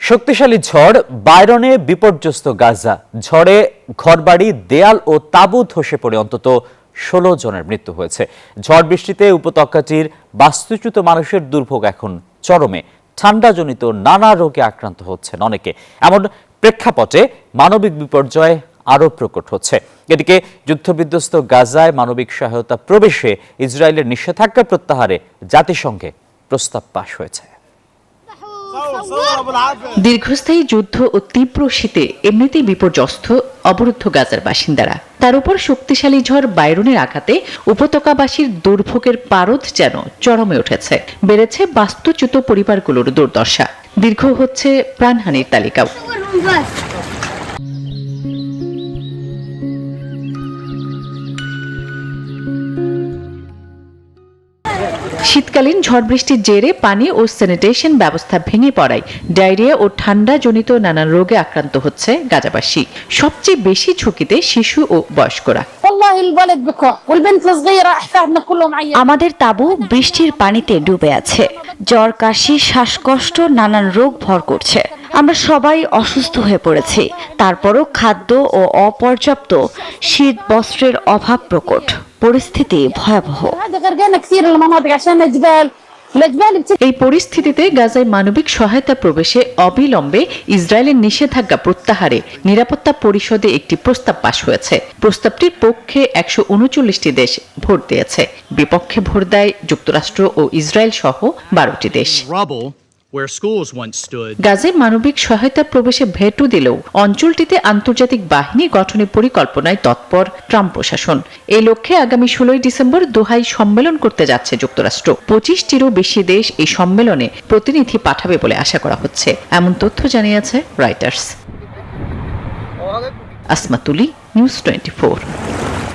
শক্তিশালী ঝড় বায়রনে বিপর্যস্ত গাজা। ঝড়ে ঘরবাড়ি, দেয়াল ও তাঁবু ধসে পড়ে অন্তত ১৬ জনের মৃত্যু হয়েছে। ঝড় বৃষ্টিতে উপত্যকাটির বাস্তুচ্যুত মানুষের দুর্ভোগ এখন চরমে। ঠান্ডাজনিত নানা রোগে আক্রান্ত হচ্ছেন অনেকে। এমন প্রেক্ষাপটে মানবিক বিপর্যয় আরও প্রকট হচ্ছে। এদিকে যুদ্ধবিধ্বস্ত গাজায় মানবিক সহায়তা প্রবেশে ইসরায়েলের নিষেধাজ্ঞা প্রত্যাহারে জাতিসংঘে প্রস্তাব পাশ হয়েছে। দীর্ঘস্থায়ী যুদ্ধ ও তীব্র শীতে এমনিতেই বিপর্যস্ত অবরুদ্ধ গাজার বাসিন্দারা। তার উপর শক্তিশালী ঝড় বায়রনের আঘাতে উপত্যকাবাসীর দুর্ভোগের পারদ যেন চরমে উঠেছে। বেড়েছে বাস্তুচ্যুত পরিবারগুলোর দুর্দশা। দীর্ঘ হচ্ছে প্রাণহানির তালিকাও। শীতকালীন ঝড় বৃষ্টির জেরে পানি ও স্যানিটেশন ব্যবস্থা ভেঙে পড়ায় ডায়রিয়া ও ঠান্ডাজনিত নানান রোগে আক্রান্ত হচ্ছে গাজাবাসী। সবচেয়ে বেশি ঝুঁকিতে শিশু ও বয়স্করা। আমাদের তাঁবু বৃষ্টির পানিতে ডুবে আছে। জ্বর, কাশি, শ্বাসকষ্ট, নানান রোগ ভর করছে। আমরা সবাই অসুস্থ হয়ে পড়েছি। তারপরও খাদ্য ও অপর্যাপ্ত শীত বস্ত্রের অভাব প্রকট। পরিস্থিতি ভয়াবহ। এই পরিস্থিতিতে গাজায় মানবিক সহায়তা প্রবেশে অবিলম্বে ইসরায়েলের নিষেধাজ্ঞা প্রত্যাহারে নিরাপত্তা পরিষদে একটি প্রস্তাব পাশ হয়েছে। প্রস্তাবটির পক্ষে ১৩৯টি দেশ ভোট দিয়েছে। বিপক্ষে ভোট দেয় যুক্তরাষ্ট্র ও ইসরায়েল সহ ১২টি দেশ। গাজায় মানবিক সহায়তা প্রবেশে ভেটো দিলেও অঞ্চলটিতে আন্তর্জাতিক বাহিনী গঠনের পরিকল্পনায় তৎপর ট্রাম্প প্রশাসন। এই লক্ষ্যে আগামী ১৬ ডিসেম্বর দোহায় সম্মেলন করতে যাচ্ছে যুক্তরাষ্ট্র। ২৫টিরও বেশি দেশ এই সম্মেলনে প্রতিনিধি পাঠাবে বলে আশা করা হচ্ছে, এমন তথ্য জানিয়েছে রয়টার্স। আসমা তুলি, নিউজ 24।